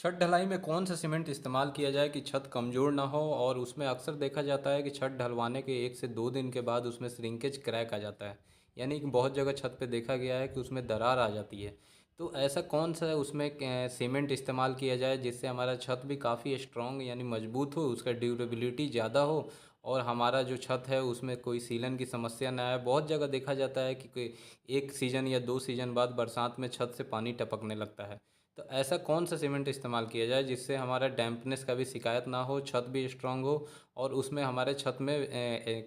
छत ढलाई में कौन सा सीमेंट इस्तेमाल किया जाए कि छत कमज़ोर ना हो। और उसमें अक्सर देखा जाता है कि छत ढलवाने के 1 से 2 दिन के बाद उसमें श्रिंकेज क्रैक आ जाता है। यानी कि बहुत जगह छत पे देखा गया है कि उसमें दरार आ जाती है। तो ऐसा कौन सा उसमें सीमेंट इस्तेमाल किया जाए जिससे हमारा छत भी काफ़ी स्ट्रॉन्ग यानी मजबूत हो, उसका ड्यूरेबिलिटी ज़्यादा हो और हमारा जो छत है उसमें कोई सीलन की समस्या ना आए। बहुत जगह देखा जाता है कि कोई 1 सीज़न या 2 सीज़न बाद बरसात में छत से पानी टपकने लगता है। तो ऐसा कौन सा सीमेंट इस्तेमाल किया जाए जिससे हमारा डैम्पनेस का भी शिकायत ना हो, छत भी स्ट्रांग हो और उसमें हमारे छत में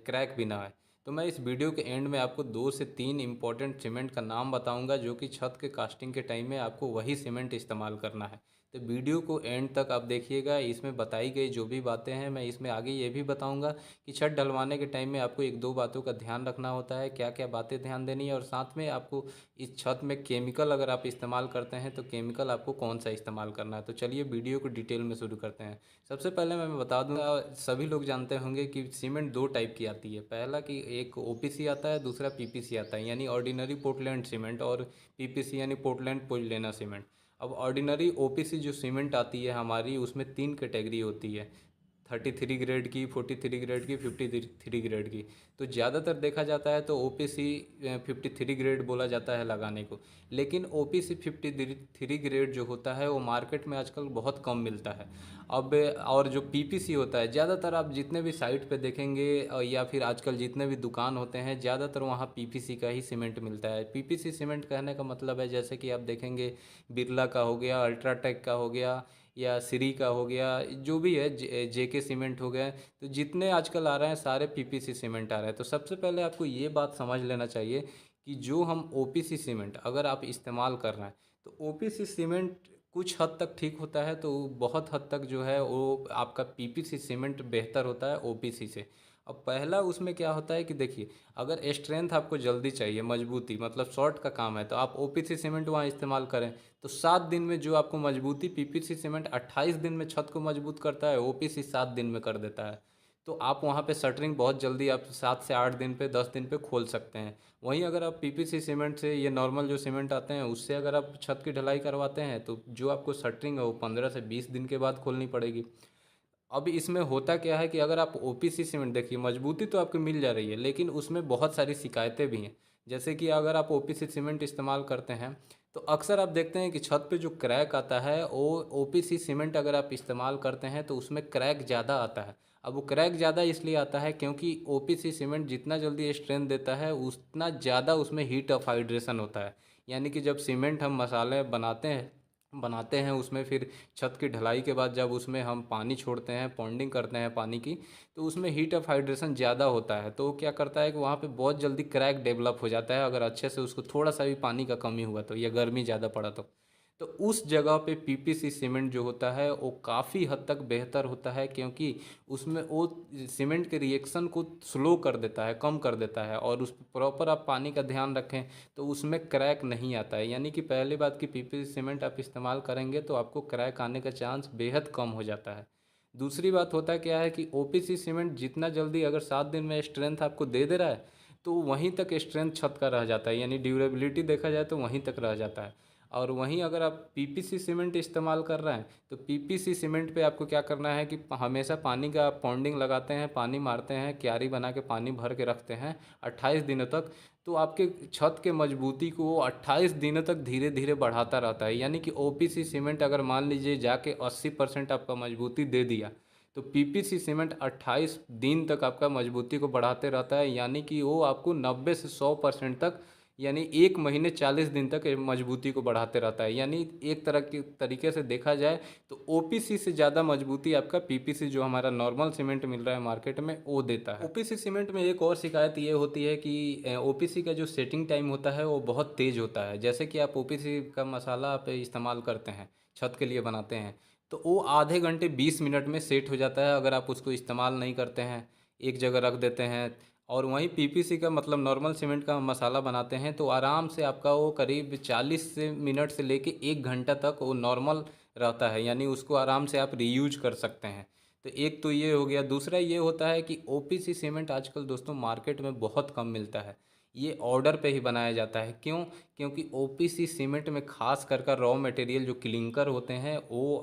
क्रैक भी ना आए। तो मैं इस वीडियो के एंड में आपको 2 से 3 इंपॉर्टेंट सीमेंट का नाम बताऊंगा जो कि छत के कास्टिंग के टाइम में आपको वही सीमेंट इस्तेमाल करना है। तो वीडियो को एंड तक आप देखिएगा। इसमें बताई गई जो भी बातें हैं मैं इसमें आगे ये भी बताऊंगा कि छत डलवाने के टाइम में आपको 1-2 बातों का ध्यान रखना होता है, क्या क्या बातें ध्यान देनी है। और साथ में आपको इस छत में केमिकल अगर आप इस्तेमाल करते हैं तो केमिकल आपको कौन सा इस्तेमाल करना है। तो चलिए वीडियो को डिटेल में शुरू करते हैं। सबसे पहले मैं बता दूं, सभी लोग जानते होंगे कि सीमेंट 2 टाइप की आती है। पहला कि एक ओपीसी आता है, दूसरा पीपीसी आता है यानी ऑर्डिनरी पोर्टलैंड सीमेंट, और पीपीसी यानी पोर्टलैंड पोज़ोलाना सीमेंट। अब ऑर्डिनरी ओपीसी जो सीमेंट आती है हमारी, उसमें 3 कैटेगरी होती है, 33 ग्रेड की, 43 ग्रेड की, 53 ग्रेड की। तो ज़्यादातर देखा जाता है तो ओपीसी 53 ग्रेड बोला जाता है लगाने को। लेकिन ओपीसी 53 ग्रेड जो होता है वो मार्केट में आजकल बहुत कम मिलता है। अब और जो पीपीसी होता है, ज़्यादातर आप जितने भी साइट पे देखेंगे या फिर आजकल जितने भी दुकान होते हैं ज़्यादातर वहाँ पीपीसी का ही सीमेंट मिलता है। पीपीसी सीमेंट कहने का मतलब है जैसे कि आप देखेंगे बिरला का हो गया, अल्ट्राटेक का हो गया या श्री का हो गया, जो भी है जेके सीमेंट हो गया। तो जितने आजकल आ रहे हैं सारे पीपीसी सीमेंट आ रहे हैं। तो सबसे पहले आपको ये बात समझ लेना चाहिए कि जो हम ओपीसी सीमेंट अगर आप इस्तेमाल कर रहे हैं तो ओपीसी सीमेंट कुछ हद तक ठीक होता है, तो बहुत हद तक जो है वो आपका पीपीसी सीमेंट बेहतर होता है ओपीसी से। अब पहला उसमें क्या होता है कि देखिए, अगर स्ट्रेंथ आपको जल्दी चाहिए, मजबूती मतलब शॉर्ट का काम है, तो आप ओपीसी सीमेंट वहाँ इस्तेमाल करें। तो 7 दिन में जो आपको मजबूती, पीपीसी सीमेंट 28 दिन में छत को मजबूत करता है, ओपीसी 7 दिन में कर देता है। तो आप वहाँ पे शटरिंग बहुत जल्दी आप 7 से 8 दिन पे, 10 दिन पे खोल सकते हैं। वहीं अगर आप पीपीसी सीमेंट से, ये नॉर्मल जो सीमेंट आते हैं उससे अगर आप छत की ढलाई करवाते हैं तो जो आपको शटरिंग है वो 15 से 20 दिन के बाद खोलनी पड़ेगी। अब इसमें होता क्या है कि अगर आप ओपीसी सीमेंट देखिए, मजबूती तो आपको मिल जा रही है लेकिन उसमें बहुत सारी शिकायतें भी हैं। जैसे कि अगर आप ओपीसी सीमेंट इस्तेमाल करते हैं तो अक्सर आप देखते हैं कि छत पे जो क्रैक आता है वो ओपीसी सीमेंट अगर आप इस्तेमाल करते हैं तो उसमें क्रैक ज़्यादा आता है। अब वो क्रैक ज़्यादा इसलिए आता है क्योंकि ओपीसी सीमेंट जितना जल्दी स्ट्रेंथ देता है उतना ज़्यादा उसमें हीट ऑफ हाइड्रेशन होता है। यानी कि जब सीमेंट हम मसाले बनाते हैं उसमें फिर छत की ढलाई के बाद जब उसमें हम पानी छोड़ते हैं, पॉन्डिंग करते हैं पानी की, तो उसमें हीट ऑफ हाइड्रेशन ज़्यादा होता है। तो वो क्या करता है कि वहाँ पे बहुत जल्दी क्रैक डेवलप हो जाता है अगर अच्छे से उसको थोड़ा सा भी पानी का कमी हुआ तो, या गर्मी ज़्यादा पड़ा तो उस जगह पे पीपीसी सीमेंट जो होता है वो काफ़ी हद तक बेहतर होता है क्योंकि उसमें वो सीमेंट के रिएक्शन को स्लो कर देता है, कम कर देता है। और उस प्रॉपर आप पानी का ध्यान रखें तो उसमें क्रैक नहीं आता है। यानी कि पहली बात कि पीपीसी सीमेंट आप इस्तेमाल करेंगे तो आपको क्रैक आने का चांस बेहद कम हो जाता है। दूसरी बात होता क्या है कि ओपीसी सीमेंट जितना जल्दी अगर 7 दिन में स्ट्रेंथ आपको दे दे रहा है तो वहीं तक स्ट्रेंथ छत का रह जाता है, यानी ड्यूरेबिलिटी देखा जाए तो वहीं तक रह जाता है। और वहीं अगर आप पीपीसी सीमेंट इस्तेमाल कर रहे हैं तो पीपीसी सीमेंट पे आपको क्या करना है कि हमेशा पानी का पॉन्डिंग लगाते हैं, पानी मारते हैं, क्यारी बना के पानी भर के रखते हैं 28 दिनों तक। तो आपके छत के मजबूती को वो 28 दिनों तक धीरे धीरे बढ़ाता रहता है। यानी कि ओपीसी सीमेंट अगर मान लीजिए जाके 80% आपका मजबूती दे दिया तो पीपीसी सीमेंट 28 दिन तक आपका मजबूती को बढ़ाते रहता है। यानी कि वो आपको 90 से 100% तक, यानी 1 महीने 40 दिन तक ये मजबूती को बढ़ाते रहता है। यानी एक तरह के तरीके से देखा जाए तो ओपीसी से ज़्यादा मजबूती आपका पीपीसी जो हमारा नॉर्मल सीमेंट मिल रहा है मार्केट में वो देता है। ओपीसी सीमेंट में एक और शिकायत ये होती है कि ओपीसी का जो सेटिंग टाइम होता है वो बहुत तेज़ होता है। जैसे कि आप ओपीसी का मसाला आप इस्तेमाल करते हैं, छत के लिए बनाते हैं, तो वो आधे घंटे 20 मिनट में सेट हो जाता है अगर आप उसको इस्तेमाल नहीं करते हैं, एक जगह रख देते हैं। और वहीं पीपीसी का मतलब नॉर्मल सीमेंट का मसाला बनाते हैं तो आराम से आपका वो करीब 40 मिनट से लेके 1 घंटा तक वो नॉर्मल रहता है, यानी उसको आराम से आप रीयूज कर सकते हैं। तो एक तो ये हो गया। दूसरा ये होता है कि ओपीसी सीमेंट आजकल दोस्तों मार्केट में बहुत कम मिलता है। ये ऑर्डर पे ही बनाया जाता है। क्यों? क्योंकि ओपीसी सीमेंट में खास कर रॉ मटेरियल जो क्लिंकर होते हैं वो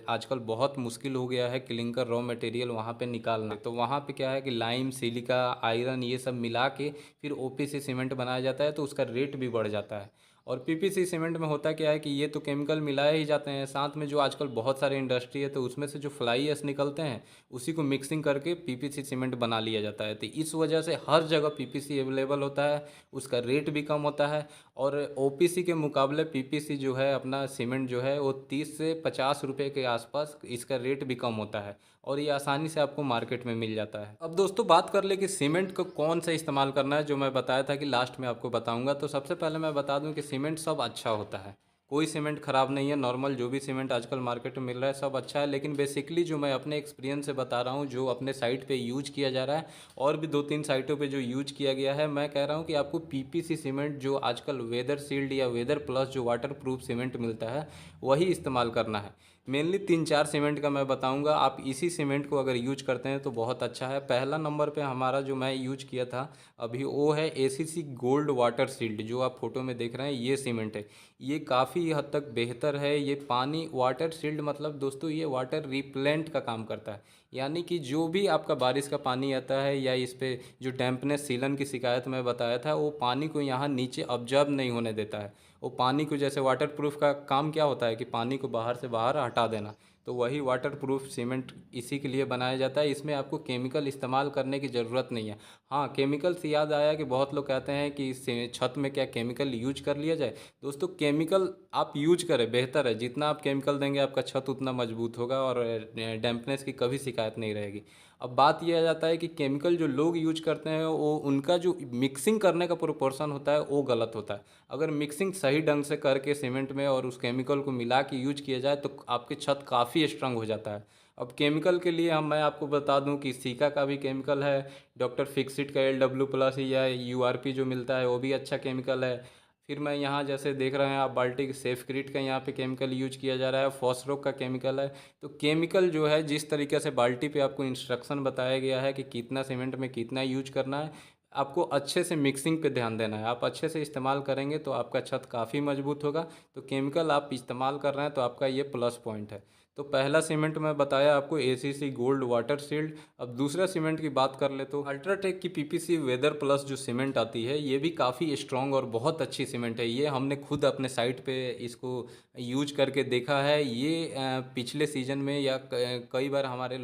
आजकल बहुत मुश्किल हो गया है क्लिंकर रॉ मटेरियल वहाँ पे निकालना। तो वहाँ पे क्या है कि लाइम, सिलिका, आयरन ये सब मिला के फिर ओपीसी सीमेंट बनाया जाता है, तो उसका रेट भी बढ़ जाता है। और पीपीसी सीमेंट में होता क्या है कि ये तो केमिकल मिलाए ही जाते हैं, साथ में जो आजकल बहुत सारे इंडस्ट्री है तो उसमें से जो फ्लाई ऐश निकलते हैं उसी को मिक्सिंग करके पीपीसी सीमेंट बना लिया जाता है। तो इस वजह से हर जगह पीपीसी अवेलेबल होता है, उसका रेट भी कम होता है। और ओपीसी के मुकाबले पीपीसी जो है अपना सीमेंट जो है वो 30 से 50 रुपए के आसपास इसका रेट भी कम होता है, और ये आसानी से आपको मार्केट में मिल जाता है। अब दोस्तों बात कर ले कि सीमेंट को कौन सा इस्तेमाल करना है, जो मैं बताया था कि लास्ट में आपको बताऊंगा। तो सबसे पहले मैं बता दूं कि सीमेंट सब अच्छा होता है, कोई सीमेंट ख़राब नहीं है। नॉर्मल जो भी सीमेंट आजकल मार्केट में मिल रहा है सब अच्छा है, लेकिन बेसिकली जो मैं अपने एक्सपीरियंस से बता रहा हूँ, जो अपने साइट पे यूज किया जा रहा है और भी 2-3 साइटों पे जो यूज किया गया है, मैं कह रहा हूँ कि आपको पीपीसी सीमेंट जो आजकल वेदर सील्ड या वेदर प्लस जो वाटर प्रूफ सीमेंट मिलता है वही इस्तेमाल करना है। मेनली 3-4 सीमेंट का मैं बताऊंगा, आप इसी सीमेंट को अगर यूज करते हैं तो बहुत अच्छा है। पहला नंबर पे हमारा जो मैं यूज किया था अभी वो है एसीसी गोल्ड वाटर सील्ड, जो आप फोटो में देख रहे हैं ये सीमेंट है। ये काफ़ी हद तक बेहतर है। ये पानी वाटर शील्ड मतलब दोस्तों ये वाटर रिपेलेंट का काम करता है, यानी कि जो भी आपका बारिश का पानी आता है या इस पे जो डैम्पनेस सीलन की शिकायत मैं बताया था, वो पानी को यहाँ नीचे ऑब्जर्व नहीं होने देता है। वो पानी को, जैसे वाटर प्रूफ का काम क्या होता है कि पानी को बाहर से बाहर हटा देना, तो वही वाटर प्रूफ सीमेंट इसी के लिए बनाया जाता है। इसमें आपको केमिकल इस्तेमाल करने की ज़रूरत नहीं है। हाँ, केमिकल से याद आया कि बहुत लोग कहते हैं कि छत में क्या केमिकल यूज कर लिया जाए। दोस्तों केमिकल आप यूज करें बेहतर है, जितना आप केमिकल देंगे आपका छत उतना मजबूत होगा और डैम्पनेस की कभी शिकायत नहीं रहेगी। अब बात यह आ जाता है कि केमिकल जो लोग यूज करते हैं वो उनका जो मिक्सिंग करने का प्रोपोर्शन होता है वो गलत होता है। अगर मिक्सिंग सही ढंग से करके सीमेंट में और उस केमिकल को मिला के यूज किया जाए तो आपकी छत काफ़ी स्ट्रांग हो जाता है। अब केमिकल के लिए मैं आपको बता दूं कि सीका का भी केमिकल है, डॉक्टर फिक्सिट का LW+ या URP जो मिलता है वो भी अच्छा केमिकल है। फिर मैं यहाँ जैसे देख रहे हैं आप बाल्टी सेफक्रिट का यहाँ पे केमिकल यूज किया जा रहा है, फॉस्रोक का केमिकल है। तो केमिकल जो है जिस तरीके से बाल्टी पे आपको इंस्ट्रक्शन बताया गया है कि कितना सीमेंट में कितना यूज करना है, आपको अच्छे से मिक्सिंग पे ध्यान देना है। आप अच्छे से इस्तेमाल करेंगे तो आपका छत काफ़ी मजबूत होगा। तो केमिकल आप इस्तेमाल कर रहे हैं तो आपका ये प्लस पॉइंट है। तो पहला सीमेंट मैं बताया आपको एसीसी गोल्ड वाटर सील्ड। अब दूसरा सीमेंट की बात कर ले तो अल्ट्राटेक की पीपीसी वेदर प्लस जो सीमेंट आती है ये भी काफ़ी स्ट्रॉन्ग और बहुत अच्छी सीमेंट है। ये हमने खुद अपने साइट पे इसको यूज करके देखा है। ये पिछले सीजन में या कई बार हमारे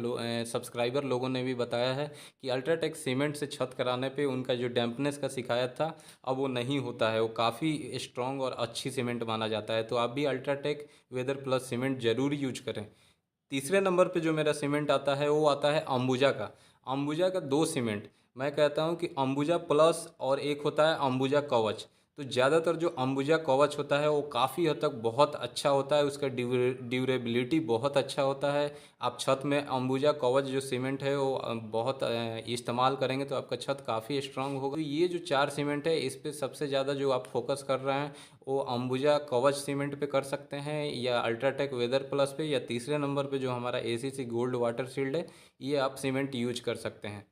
सब्सक्राइबर लोगों ने भी बताया है कि अल्ट्राटेक सीमेंट से छत कराने पे उनका जो डैम्पनेस का शिकायत था अब वो नहीं होता है। वो काफ़ी स्ट्रॉन्ग और अच्छी सीमेंट माना जाता है। तो आप भी अल्ट्राटेक वेदर प्लस सीमेंट ज़रूर यूज करें। तीसरे नंबर पे जो मेरा सीमेंट आता है वो आता है अंबुजा का। अंबुजा का दो सीमेंट, मैं कहता हूँ कि अंबुजा प्लस और एक होता है अंबुजा कवच। तो ज़्यादातर जो अंबुजा कवच होता है वो काफ़ी हद तक बहुत अच्छा होता है, उसका ड्यूरेबिलिटी बहुत अच्छा होता है। आप छत में अंबुजा कवच जो सीमेंट है वो बहुत इस्तेमाल करेंगे तो आपका छत काफ़ी स्ट्रांग होगा। तो ये जो 4 सीमेंट है इस पे सबसे ज़्यादा जो आप फोकस कर रहे हैं वो अंबुजा कवच सीमेंट पे कर सकते हैं, या अल्ट्राटेक वेदर प्लस पे, या तीसरे नंबर पे जो हमारा एसीसी गोल्ड वाटर शील्ड है ये आप सीमेंट यूज कर सकते हैं।